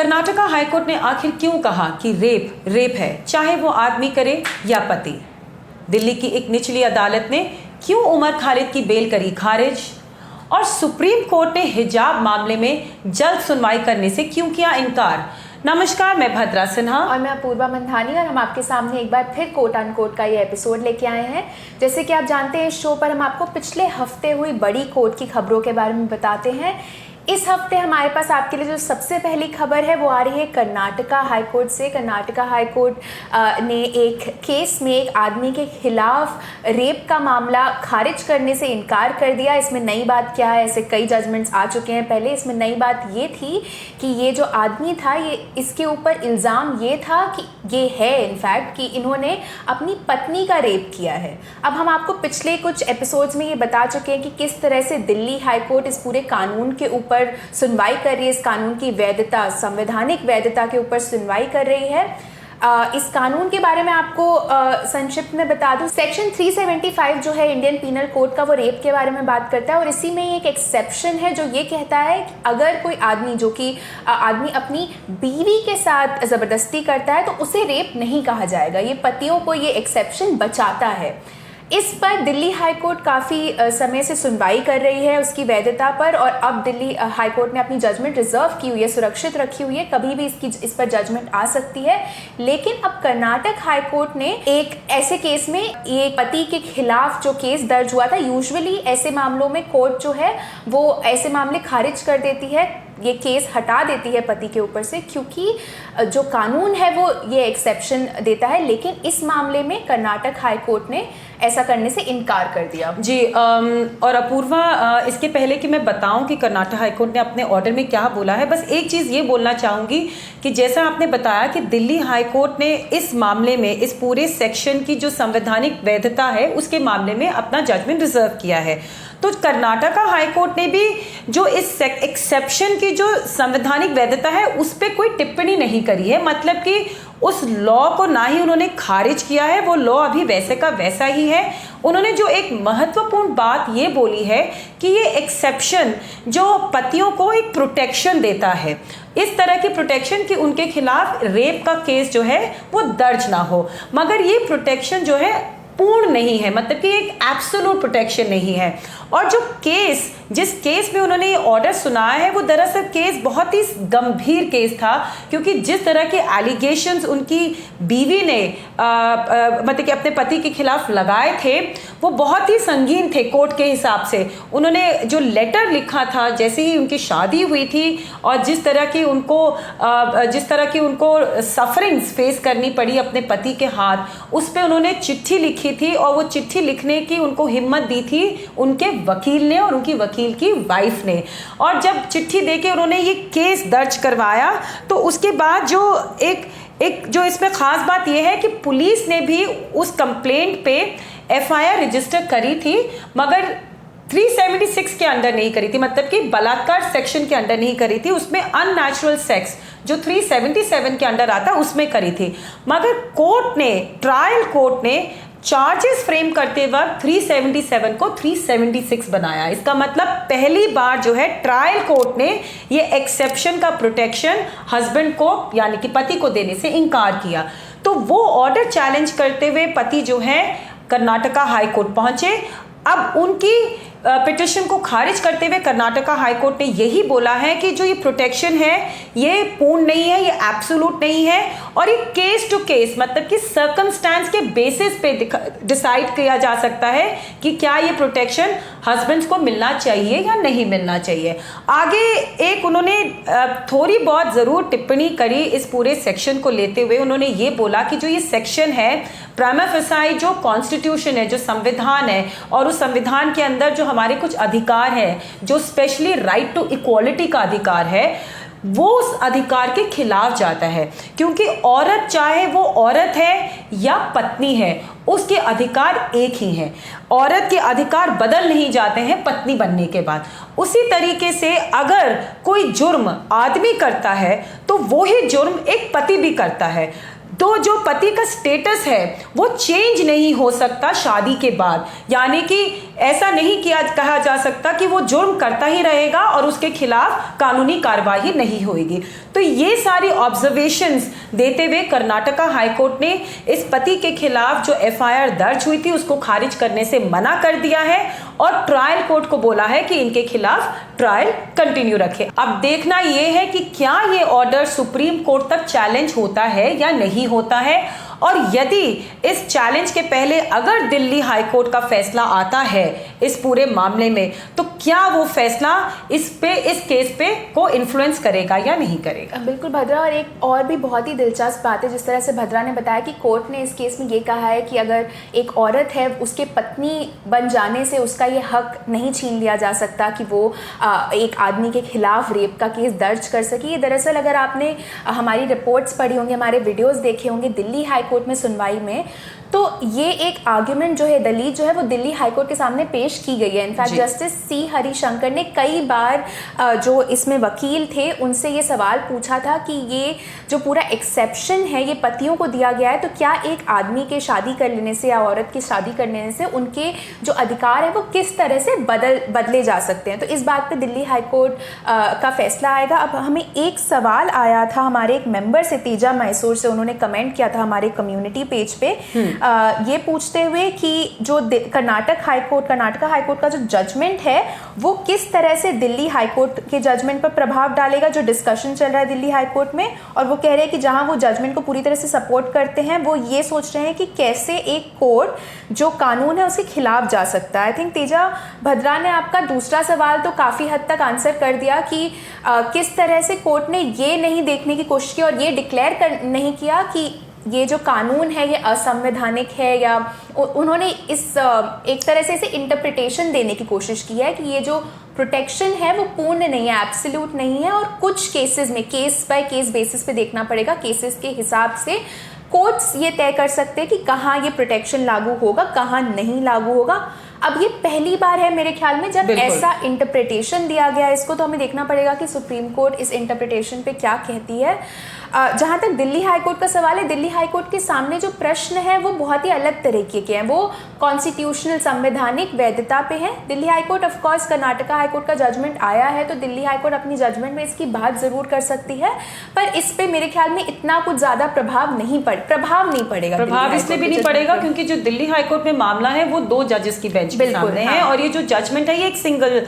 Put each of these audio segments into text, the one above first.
Karnataka high court ने आखिर क्यों कहा कि रेप है, चाहे वो आदमी करे या पति। दिल्ली की एक निचली अदालत ने क्यों उमर खालिद की बेल करी खारिज, और सुप्रीम कोर्ट ने हिजाब मामले में जल्द सुनवाई करने से क्यों किया इनकार। नमस्कार, मैं भद्रा सिन्हा और मैं अपूर्वा मंधानी, और हम आपके सामने एक बार फिर कोट अनकोट का ये एपिसोड लेके आए हैं। जैसे कि आप जानते हैं, इस शो पर हम आपको पिछले हफ्ते हुई बड़ी कोर्ट की खबरों के बारे में बताते हैं। इस हफ्ते हमारे पास आपके लिए जो सबसे पहली खबर है वो आ रही है कर्नाटका हाईकोर्ट से। कर्नाटका हाईकोर्ट ने एक केस में एक आदमी के खिलाफ रेप का मामला खारिज करने से इनकार कर दिया। इसमें नई बात क्या है, ऐसे कई जजमेंट्स आ चुके हैं पहले। इसमें नई बात ये थी कि ये जो आदमी था, ये इसके ऊपर इल्ज़ाम ये था कि ये है इनफैक्ट कि इन्होंने अपनी पत्नी का रेप किया है। अब हम आपको पिछले कुछ एपिसोड्स में ये बता चुके हैं कि किस तरह से दिल्ली हाईकोर्ट इस पूरे कानून के ऊपर सुनवाई कर रही है, इस कानून की वैधता, संवैधानिक वैधता के ऊपर सुनवाई कर रही है। इस कानून के बारे में आपको संक्षिप्त में बता दूं, सेक्शन 375 जो है इंडियन पीनल कोड का, वो रेप के बारे में बात करता है। और इसी में एक एक्सेप्शन है जो ये कहता है कि अगर कोई आदमी जो कि आदमी अपनी बीवी के साथ ज़बरदस्ती करता है तो उसे रेप नहीं कहा जाएगा। ये पतियों को ये एक्सेप्शन बचाता है। इस पर दिल्ली हाईकोर्ट काफ़ी समय से सुनवाई कर रही है उसकी वैधता पर, और अब दिल्ली हाईकोर्ट ने अपनी जजमेंट रिजर्व की हुई है, सुरक्षित रखी हुई है, कभी भी इस पर जजमेंट आ सकती है। लेकिन अब कर्नाटक हाईकोर्ट ने एक ऐसे केस में, ये पति के खिलाफ जो केस दर्ज हुआ था, यूजुअली ऐसे मामलों में कोर्ट जो है वो ऐसे मामले खारिज कर देती है, ये केस हटा देती है पति के ऊपर से, क्योंकि जो कानून है वो ये एक्सेप्शन देता है। लेकिन इस मामले में कर्नाटक हाईकोर्ट ने ऐसा करने से इनकार कर दिया। जी, और अपूर्वा, इसके पहले कि मैं बताऊं कि कर्नाटक हाईकोर्ट ने अपने ऑर्डर में क्या बोला है, बस एक चीज़ ये बोलना चाहूँगी कि जैसा आपने बताया कि दिल्ली हाईकोर्ट ने इस मामले में, इस पूरे सेक्शन की जो संवैधानिक वैधता है उसके मामले में अपना जजमेंट रिजर्व किया है। तो कर्नाटका हाईकोर्ट ने भी जो इस एक्सेप्शन की जो संवैधानिक वैधता है उस पर कोई टिप्पणी नहीं करी है। मतलब कि उस लॉ को ना ही उन्होंने खारिज किया है, वो लॉ अभी वैसे का वैसा ही है। उन्होंने जो एक महत्वपूर्ण बात ये बोली है कि ये एक्सेप्शन जो पतियों को एक प्रोटेक्शन देता है, इस तरह की प्रोटेक्शन कि उनके खिलाफ रेप का केस जो है वो दर्ज ना हो, मगर ये प्रोटेक्शन जो है पूर्ण नहीं है, मतलब कि एक एब्सोल्यूट प्रोटेक्शन नहीं है। और जो केस, जिस केस में उन्होंने ये ऑर्डर सुनाया है, वो दरअसल केस बहुत ही गंभीर केस था, क्योंकि जिस तरह के एलिगेशंस उनकी बीवी ने मतलब कि अपने पति के खिलाफ लगाए थे वो बहुत ही संगीन थे कोर्ट के हिसाब से। उन्होंने जो लेटर लिखा था जैसे ही उनकी शादी हुई थी, और जिस तरह की उनको सफरिंग्स फेस करनी पड़ी अपने पति के हाथ, उस पर उन्होंने चिट्ठी लिखी थी, और वो चिट्ठी लिखने की उनको हिम्मत दी थी उनके वकील ने और उनकी वकील की वाइफ ने। और जब चिट्ठी देके उन्होंने ये केस दर्ज करवाया, तो उसके बाद जो एक जो इसमें खास बात यह है कि पुलिस ने भी उस कंप्लेंट पे एफआईआर रजिस्टर करी थी, मगर 376 के अंडर नहीं करी थी, मतलब कि बलात्कार सेक्शन के अंडर नहीं करी थी, उसमें अननेचुरल सेक्स जो 377 के अंडर आता उसमें करी थी। मगर ट्रायल कोर्ट ने चार्जेस फ्रेम करते वक्त 377 को 376 बनाया। इसका मतलब पहली बार जो है ट्रायल कोर्ट ने ये एक्सेप्शन का प्रोटेक्शन हस्बैंड को, यानी कि पति को देने से इनकार किया। तो वो ऑर्डर चैलेंज करते हुए पति जो है कर्नाटका हाई कोर्ट पहुंचे। अब उनकी पिटिशन को खारिज करते हुए कर्नाटका हाईकोर्ट ने यही बोला है कि जो ये प्रोटेक्शन है ये पूर्ण नहीं है, ये एब्सोल्यूट नहीं है, और ये केस टू केस, मतलब कि सर्कमस्टेंस के बेसिस पे डिसाइड किया जा सकता है कि क्या ये प्रोटेक्शन हस्बैंड्स को मिलना चाहिए या नहीं मिलना चाहिए। आगे एक उन्होंने थोड़ी बहुत ज़रूर टिप्पणी करी इस पूरे सेक्शन को लेते हुए। उन्होंने ये बोला कि जो ये सेक्शन है, प्राइमा फेसाई जो कॉन्स्टिट्यूशन है, जो संविधान है, और उस संविधान के अंदर जो हमारे कुछ अधिकार हैं, जो स्पेशली राइट टू इक्वालिटी का अधिकार है, वो उस अधिकार के खिलाफ जाता है, क्योंकि औरत चाहे वो औरत है या पत्नी है, उसके अधिकार एक ही हैं। औरत के अधिकार बदल नहीं जाते हैं पत्नी बनने के बाद। उसी तरीके से अगर कोई जुर्म आदमी करता है तो वो ही जुर्म एक पति भी करता है। तो जो पति का स्टेटस है वो चेंज नहीं हो सकता शादी के बाद, यानी कि ऐसा नहीं किया कहा जा सकता कि वो जुर्म करता ही रहेगा और उसके खिलाफ कानूनी कार्रवाई नहीं होगी। तो ये सारी ऑब्जर्वेशंस देते हुए कर्नाटका हाईकोर्ट ने इस पति के खिलाफ जो एफआईआर दर्ज हुई थी उसको खारिज करने से मना कर दिया है और ट्रायल कोर्ट को बोला है कि इनके खिलाफ ट्रायल कंटिन्यू रखे। अब देखना यह है कि क्या ये ऑर्डर सुप्रीम कोर्ट तक चैलेंज होता है या नहीं होता है, और यदि इस चैलेंज के पहले अगर दिल्ली हाईकोर्ट का फैसला आता है इस पूरे मामले में, तो क्या वो फैसला इस केस पे को इन्फ्लुएंस करेगा या नहीं करेगा। बिल्कुल भद्रा, और एक और भी बहुत ही दिलचस्प बात है जिस तरह से भद्रा ने बताया कि कोर्ट ने इस केस में ये कहा है कि अगर एक औरत है उसके पत्नी बन जाने से उसका ये हक नहीं छीन लिया जा सकता कि वो एक आदमी के खिलाफ रेप का केस दर्ज कर सके। ये दरअसल अगर आपने हमारी रिपोर्ट्स पढ़ी होंगी, हमारे वीडियोस देखे होंगे दिल्ली हाईकोर्ट में सुनवाई में, तो ये एक आर्ग्यूमेंट जो है, दलील जो है वो दिल्ली हाईकोर्ट के सामने पेश की गई है। इनफैक्ट जस्टिस सी हरिशंकर ने कई बार जो इसमें वकील थे उनसे ये सवाल पूछा था कि ये जो पूरा एक्सेप्शन है ये पतियों को दिया गया है, तो क्या एक आदमी के शादी कर लेने से या औरत की शादी कर लेने से उनके जो अधिकार है वो किस तरह से बदले जा सकते हैं। तो इस बात पे दिल्ली हाईकोर्ट का फैसला आएगा। अब हमें एक सवाल आया था हमारे एक मेंबर से, तेजा मैसूर से, उन्होंने कमेंट किया था हमारे कम्युनिटी पेज पे ये पूछते हुए कि जो कर्नाटका हाईकोर्ट का जो जजमेंट है वो किस तरह से दिल्ली हाईकोर्ट के जजमेंट पर प्रभाव डालेगा। जो डिस्कशन चल रहा है दिल्ली हाईकोर्ट में, और वो कह रहे हैं कि जहां वो जजमेंट को पूरी तरह से सपोर्ट करते हैं, वो ये सोच रहे हैं कि कैसे एक कोर्ट जो कानून है उसके खिलाफ जा सकता है। आई थिंक तेजा, भद्रा ने आपका दूसरा सवाल तो काफ़ी हद तक आंसर कर दिया कि किस तरह से कोर्ट ने ये नहीं देखने की कोशिश की और ये डिक्लेयर नहीं किया कि ये जो कानून है ये असंवैधानिक है, या उन्होंने इस एक तरह से इसे इंटरप्रिटेशन देने की कोशिश की है कि ये जो प्रोटेक्शन है वो पूर्ण नहीं है, एब्सोल्यूट नहीं है, और कुछ केसेस में केस बाय केस बेसिस पे देखना पड़ेगा। केसेस के हिसाब से कोर्ट्स ये तय कर सकते हैं कि कहाँ ये प्रोटेक्शन लागू होगा, कहाँ नहीं लागू होगा। अब ये पहली बार है मेरे ख्याल में जब ऐसा इंटरप्रिटेशन दिया गया है इसको, तो हमें देखना पड़ेगा कि सुप्रीम कोर्ट इस इंटरप्रिटेशन पे क्या कहती है। जहाँ तक दिल्ली हाईकोर्ट का सवाल है, दिल्ली हाईकोर्ट के सामने जो प्रश्न है वो बहुत ही अलग तरीके के हैं, वो कॉन्स्टिट्यूशनल संवैधानिक वैधता पे है। Delhi high court, of course Karnataka high court का जजमेंट आया है तो दिल्ली हाईकोर्ट अपनी जजमेंट में इसकी बात जरूर कर सकती है, पर इस पे मेरे ख्याल में इतना कुछ ज्यादा प्रभाव नहीं पड़ेगा। प्रभाव इसलिए भी नहीं पड़ेगा क्योंकि जो दिल्ली हाईकोर्ट में मामला है वो 2 जजेस की बेंच के सामने है, और ये जो जजमेंट है ये एक सिंगल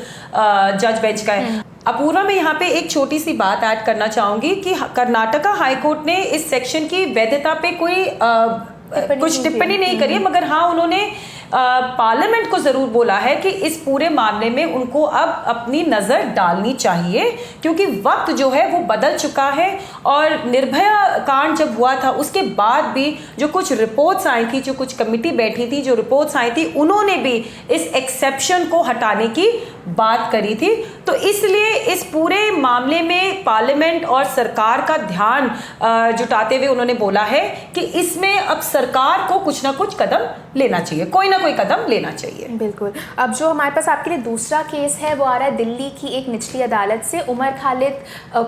जज बेंच का है। अपूर्वा, मैं यहाँ पे एक छोटी सी बात ऐड करना चाहूंगी कि कर्नाटका हाईकोर्ट ने इस सेक्शन की वैधता पे कोई कुछ टिप्पणी नहीं करी है, मगर हाँ उन्होंने पार्लियामेंट को जरूर बोला है कि इस पूरे मामले में उनको अब अपनी नजर डालनी चाहिए, क्योंकि वक्त जो है वो बदल चुका है। और निर्भया कांड जब हुआ था उसके बाद भी जो कुछ रिपोर्ट्स आई थी, जो कुछ कमेटी बैठी थी, जो रिपोर्ट्स आई थी, उन्होंने भी इस एक्सेप्शन को हटाने की बात करी थी। तो इसलिए इस पूरे मामले में पार्लियामेंट और सरकार का ध्यान जुटाते हुए उन्होंने बोला है कि इसमें अब सरकार को कुछ ना कुछ कदम लेना चाहिए, कोई ना कोई कदम लेना चाहिए। बिल्कुल। अब जो हमारे पास आपके लिए दूसरा केस है वो आ रहा है दिल्ली की एक निचली अदालत से। उमर खालिद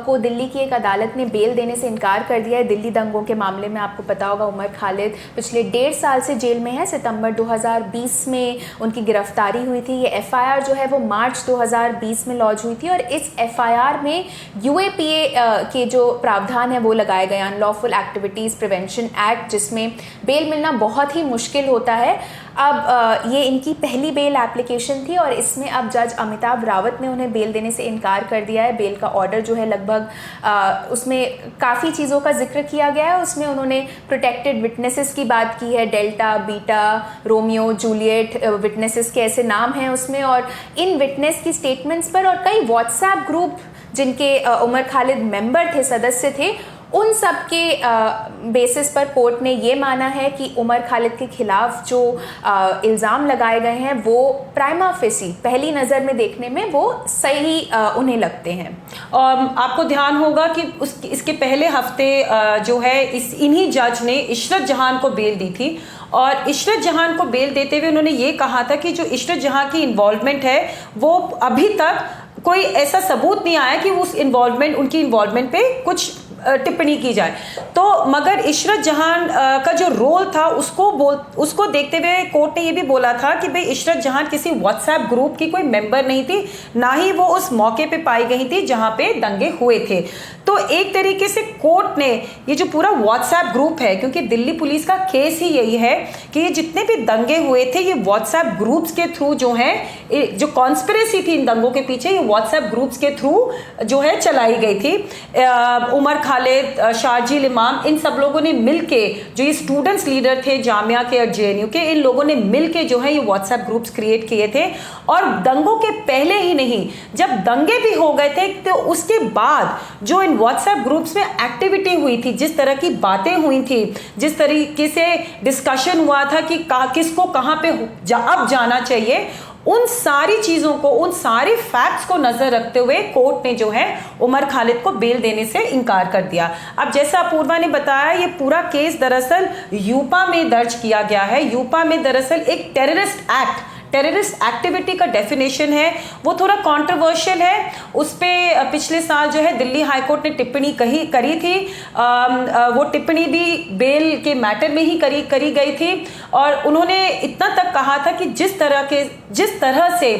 को दिल्ली की एक अदालत ने बेल देने से इनकार कर दिया है। दिल्ली दंगों के मामले में आपको पता होगा उमर खालिद पिछले 1.5 साल से जेल में है। सितंबर 2020 में उनकी गिरफ्तारी हुई थी। ये एफआईआर जो है वो मार्च 2020 में लॉन्च हुई थी और इस एफआईआर में यूएपीए के जो प्रावधान है वो लगाए गए, अनलॉफुल एक्टिविटीज प्रिवेंशन एक्ट, जिसमें बेल मिलना बहुत ही मुश्किल होता है। अब ये इनकी पहली बेल एप्लीकेशन थी और इसमें अब जज अमिताभ रावत ने उन्हें बेल देने से इनकार कर दिया है। बेल का ऑर्डर जो है लगभग उसमें काफ़ी चीज़ों का जिक्र किया गया है। उसमें उन्होंने प्रोटेक्टेड विटनेसेस की बात की है, delta, beta, Romeo, Juliet witnesses के ऐसे नाम हैं उसमें, और इन विटनेस की स्टेटमेंट्स पर और कई व्हाट्सएप ग्रुप जिनके उमर खालिद मेंबर थे, सदस्य थे, उन सब के बेसिस पर कोर्ट ने ये माना है कि उमर खालिद के खिलाफ जो इल्ज़ाम लगाए गए हैं वो प्राइमा फेसी, पहली नज़र में देखने में वो सही उन्हें लगते हैं। आपको ध्यान होगा कि इसके पहले हफ्ते जो है इन्हीं जज ने इशरत जहान को बेल दी थी और इशरत जहान को बेल देते हुए उन्होंने ये कहा था कि जो इशरत जहां की इन्वॉल्वमेंट है वो अभी तक कोई ऐसा सबूत नहीं आया कि उनकी इन्वॉल्वमेंट पे कुछ टिप्पणी की जाए। तो मगर इशरत जहां का जो रोल था उसको देखते हुए कोर्ट ने ये भी बोला था कि भाई इशरत जहां किसी व्हाट्सएप ग्रुप की कोई मेंबर नहीं थी, ना ही वो उस मौके पे पाई गई थी जहां पे दंगे हुए थे। तो एक तरीके से कोर्ट ने ये जो पूरा व्हाट्सएप ग्रुप है, क्योंकि दिल्ली पुलिस का केस ही यही है कि ये जितने भी दंगे हुए थे ये व्हाट्सएप ग्रुप्स के थ्रू जो है, जो कॉन्स्पिरेसी थी इन दंगों के पीछे, ये व्हाट्सएप ग्रुप्स के थ्रू जो है चलाई गई थी। उमर खालिद, शारजील इमाम, इन सब लोगों ने मिलके, जो ये स्टूडेंट्स लीडर थे जामिया के और जेएनयू के, इन लोगों ने मिलके जो है ये व्हाट्सएप ग्रुप्स क्रिएट किए थे। और दंगों के पहले ही नहीं, जब दंगे भी हो गए थे तो उसके बाद जो इन व्हाट्सएप ग्रुप्स में एक्टिविटी हुई थी, जिस तरह की बातें हुई थी, जिस तरीके से डिस्कशन हुआ था कि किसको कहां पे अब जाना चाहिए, उन सारी चीजों को, उन सारे फैक्ट्स को नजर रखते हुए कोर्ट ने जो है उमर खालिद को बेल देने से इनकार कर दिया। अब जैसा अपूर्वा ने बताया, ये पूरा केस दरअसल यूपा में दर्ज किया गया है। यूपा में दरअसल एक टेररिस्ट एक्टिविटी का डेफिनेशन है, वो थोड़ा कंट्रोवर्शियल है। उस पे पिछले साल जो है दिल्ली हाईकोर्ट ने टिप्पणी करी थी। वो टिप्पणी भी बेल के मैटर में ही करी गई थी, और उन्होंने इतना तक कहा था कि जिस तरह से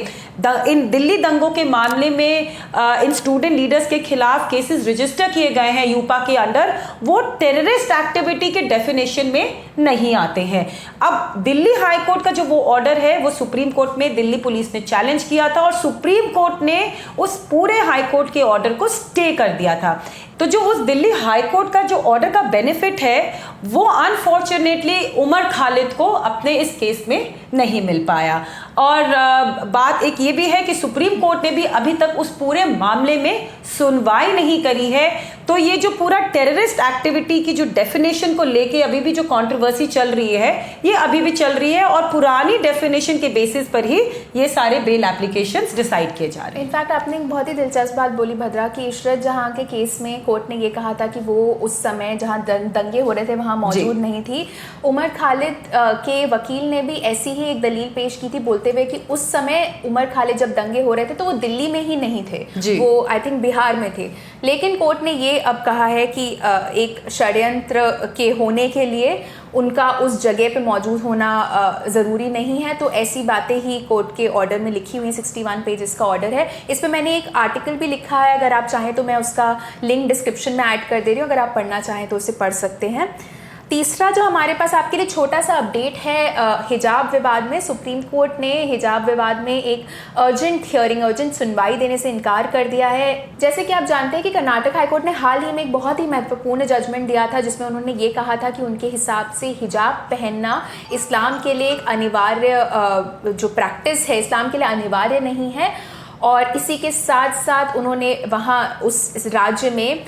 इन दिल्ली दंगों के मामले में इन स्टूडेंट लीडर्स के खिलाफ केसेस रजिस्टर किए गए हैं यूपा के अंडर, वो टेररिस्ट एक्टिविटी के डेफिनेशन में नहीं आते हैं। अब दिल्ली हाई कोर्ट का जो वो ऑर्डर है वो सुप्रीम कोर्ट में दिल्ली पुलिस ने चैलेंज किया था, और सुप्रीम कोर्ट ने उस पूरे हाई कोर्ट के ऑर्डर को स्टे कर दिया था। तो जो उस दिल्ली हाई कोर्ट का जो ऑर्डर का बेनिफिट है वो अनफॉर्चुनेटली उमर खालिद को अपने इस केस में नहीं मिल पाया। और बात एक ये भी है कि सुप्रीम कोर्ट ने भी अभी तक उस पूरे मामले में सुनवाई नहीं करी है। तो ये जो पूरा टेररिस्ट एक्टिविटी की जो डेफिनेशन को लेके अभी भी जो कंट्रोवर्सी चल रही है, ये अभी भी चल रही है, और पुरानी डेफिनेशन के बेसिस पर ही ये सारे बेल एप्लीकेशंस डिसाइड किए जा रहे हैं। इनफैक्ट आपने एक बहुत ही दिलचस्प बात बोली भद्रा, कि इशरत जहां के केस में कोर्ट ने ये कहा था कि वो उस समय जहां दंगे हो रहे थे वहां मौजूद नहीं थी। उमर खालिद के वकील ने भी ऐसी ही एक दलील पेश की थी, बोलते हुए कि उस समय उमर खालिद जब दंगे हो रहे थे तो वो दिल्ली में ही नहीं थे, वो आई थिंक बिहार में थे। लेकिन कोर्ट ने ये अब कहा है कि एक षड्यंत्र के होने के लिए उनका उस जगह पे मौजूद होना ज़रूरी नहीं है। तो ऐसी बातें ही कोर्ट के ऑर्डर में लिखी हुई, 61 पेजेस का ऑर्डर है। इस पे मैंने एक आर्टिकल भी लिखा है, अगर आप चाहें तो मैं उसका लिंक डिस्क्रिप्शन में ऐड कर दे रही हूँ, अगर आप पढ़ना चाहें तो उसे पढ़ सकते हैं। तीसरा जो हमारे पास आपके लिए छोटा सा अपडेट है, हिजाब विवाद में सुप्रीम कोर्ट ने हिजाब विवाद में एक अर्जेंट सुनवाई देने से इनकार कर दिया है। जैसे कि आप जानते हैं कि कर्नाटक हाईकोर्ट ने हाल ही में एक बहुत ही महत्वपूर्ण जजमेंट दिया था, जिसमें उन्होंने ये कहा था कि उनके हिसाब से हिजाब पहनना इस्लाम के लिए एक अनिवार्य जो प्रैक्टिस है, इस्लाम के लिए अनिवार्य नहीं है। और इसी के साथ साथ उन्होंने वहाँ उस राज्य में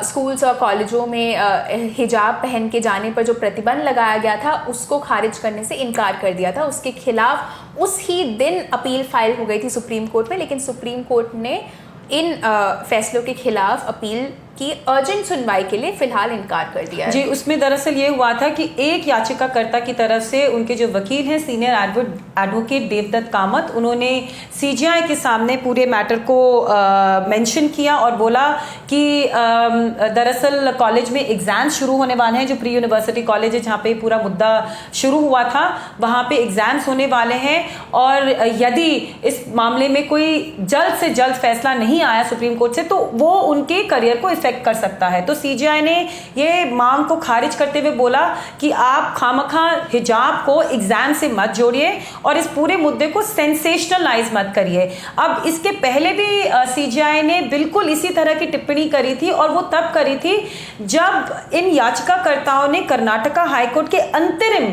स्कूल्स और कॉलेजों में हिजाब पहन के जाने पर जो प्रतिबंध लगाया गया था उसको खारिज करने से इनकार कर दिया था। उसके खिलाफ उस ही दिन अपील फाइल हो गई थी सुप्रीम कोर्ट में, लेकिन सुप्रीम कोर्ट ने इन फैसलों के खिलाफ अपील की अर्जेंट सुनवाई के लिए फिलहाल इनकार कर दिया है। जी, उसमें दरअसल ये हुआ था कि एक याचिकाकर्ता की तरफ से उनके जो वकील हैं सीनियर एडवोकेट देवदत्त कामत, उन्होंने सीजीआई के सामने पूरे मैटर को मेंशन किया और बोला कि दरअसल कॉलेज में एग्जाम्स शुरू होने वाले हैं, जो प्री यूनिवर्सिटी कॉलेज है जहाँ पे पूरा मुद्दा शुरू हुआ था, वहाँ पे एग्जाम्स होने वाले हैं, और यदि इस मामले में कोई जल्द से जल्द फैसला नहीं आया सुप्रीम कोर्ट से तो वो उनके करियर को इफेक्ट कर सकता है। तो सीजीआई ने ये मांग को खारिज करते हुए बोला कि आप खामखा हिजाब को एग्जाम से मत जोड़िए और इस पूरे मुद्दे को सेंसेशनलाइज मत करिए। अब इसके पहले भी सीजीआई ने बिल्कुल इसी तरह की टिप्पणी करी थी, और वो तब करी थी जब इन याचिकाकर्ताओं ने कर्नाटका हाईकोर्ट के अंतरिम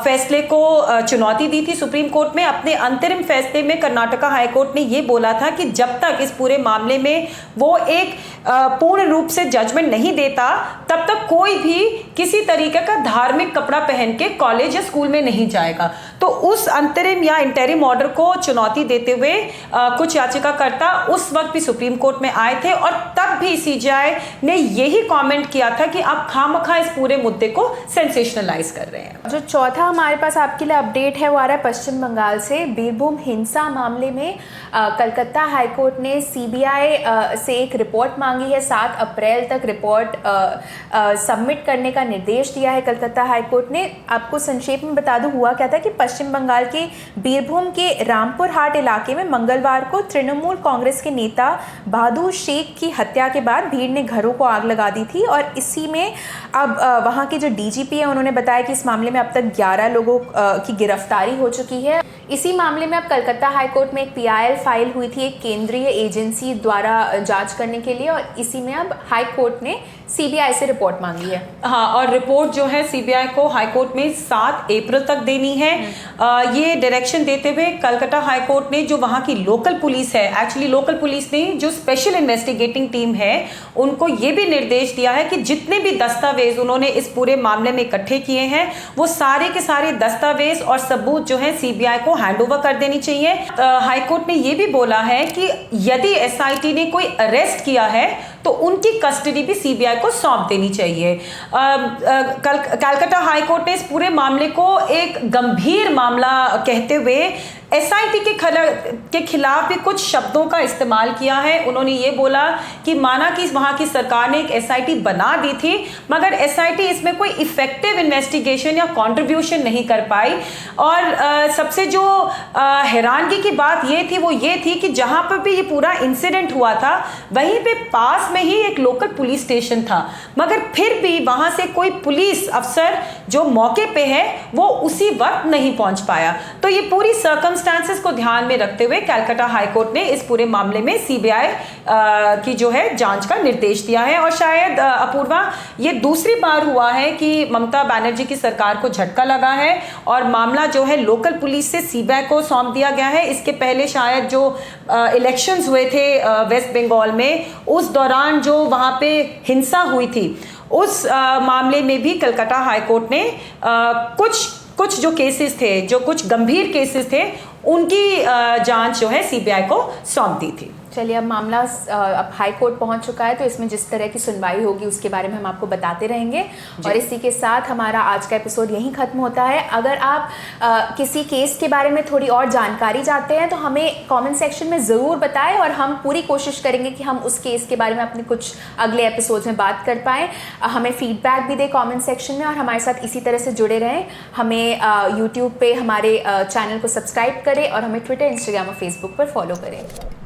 फैसले को चुनौती दी थी सुप्रीम कोर्ट में। अपने अंतरिम फैसले में कर्नाटका हाईकोर्ट ने ये बोला था कि जब तक इस पूरे मामले में वो एक पूर्ण रूप से जजमेंट नहीं देता तब तक कोई भी किसी तरीके का धार्मिक कपड़ा पहन के कॉलेज या स्कूल में नहीं जाएगा। तो उस अंतरिम या इंटरिम ऑर्डर को चुनौती देते हुए कुछ याचिकाकर्ता उस वक्त भी सुप्रीम कोर्ट में आए थे, और तब भी सीजीआई ने यही कमेंट किया था कि आप खामखा इस पूरे मुद्दे को सेंसेशनलाइज कर रहे हैं। जो चौथा हमारे पास आपके लिए अपडेट है वो आ रहा है पश्चिम बंगाल से। बीरभूम हिंसा मामले में कलकत्ता हाईकोर्ट ने सीबीआई से एक रिपोर्ट मांगी है। 7 अप्रैल तक रिपोर्ट सबमिट करने का निर्देश दिया है कलकत्ता हाईकोर्ट ने। आपको संक्षेप में बता दूं हुआ क्या था कि पश्चिम बंगाल के बीरभूम के रामपुर हाट इलाके में मंगलवार को तृणमूल कांग्रेस के नेता बहादुर शेख की हत्या के बाद भीड़ ने घरों को आग लगा दी थी और इसी में अब वहां के जो डीजीपी है उन्होंने बताया कि इस मामले में अब तक 11 लोगों की गिरफ्तारी हो चुकी है। इसी मामले में अब कलकत्ता हाईकोर्ट में एक पीआईएल फाइल हुई थी एक केंद्रीय एजेंसी द्वारा जांच करने के लिए और इसी में अब हाईकोर्ट ने सीबीआई से रिपोर्ट मांगी है। हाँ, और रिपोर्ट जो है सीबीआई को हाईकोर्ट में 7 अप्रैल तक देनी है। ये डायरेक्शन देते हुए कलकत्ता हाईकोर्ट ने जो वहाँ की लोकल पुलिस है, एक्चुअली लोकल पुलिस ने जो स्पेशल इन्वेस्टिगेटिंग टीम है उनको ये भी निर्देश दिया है कि जितने भी दस्तावेज उन्होंने इस पूरे मामले में इकट्ठे किए हैं वो सारे के सारे दस्तावेज और सबूत जो है सीबीआई को हैंडओवर कर देनी चाहिए। हाईकोर्ट ने ये भी बोला है कि यदि एसआईटी ने कोई अरेस्ट किया है तो उनकी कस्टडी भी सीबीआई को सौंप देनी चाहिए। कलकत्ता हाईकोर्ट ने इस पूरे मामले को एक गंभीर मामला कहते हुए एसआईटी के खिलाफ भी कुछ शब्दों का इस्तेमाल किया है। उन्होंने ये बोला कि माना कि वहाँ की सरकार ने एक एसआईटी बना दी थी मगर एसआईटी इसमें कोई इफेक्टिव इन्वेस्टिगेशन या कंट्रीब्यूशन नहीं कर पाई और सबसे जो हैरानगी की बात ये थी कि जहाँ पर भी ये पूरा इंसिडेंट हुआ था वहीं पे पास में ही एक लोकल पुलिस स्टेशन था मगर फिर भी वहाँ से कोई पुलिस अफसर जो मौके पे है वो उसी वक्त नहीं पहुँच पाया। तो ये पूरी सर्कमस्टांसेस को ध्यान में रखते हुए कलकत्ता हाईकोर्ट ने इस पूरे मामले में सीबीआई की जो है जांच का निर्देश दिया है और शायद अपूर्वा ये दूसरी बार हुआ है कि ममता बनर्जी की सरकार को झटका लगा है और मामला जो है लोकल पुलिस से सीबीआई को सौंप दिया गया है। इसके पहले शायद जो इलेक्शंस हुए थे वेस्ट बंगाल में उस दौरान जो वहाँ पे हिंसा हुई थी उस मामले में भी कलकत्ता हाईकोर्ट ने कुछ जो केसेस थे, जो कुछ गंभीर केसेस थे उनकी जांच जो है सीबीआई को सौंप दी थी। चलिए, अब मामला अब हाई कोर्ट पहुंच चुका है तो इसमें जिस तरह की सुनवाई होगी उसके बारे में हम आपको बताते रहेंगे और इसी के साथ हमारा आज का एपिसोड यहीं खत्म होता है। अगर आप किसी केस के बारे में थोड़ी और जानकारी चाहते हैं तो हमें कमेंट सेक्शन में ज़रूर बताएं और हम पूरी कोशिश करेंगे कि हम उस केस के बारे में अपने कुछ अगले एपिसोड में बात कर पाएँ। हमें फीडबैक भी दें कॉमेंट सेक्शन में और हमारे साथ इसी तरह से जुड़े रहें। हमें यूट्यूब पे हमारे चैनल को सब्सक्राइब करें और हमें ट्विटर, इंस्टाग्राम और फेसबुक पर फॉलो करें।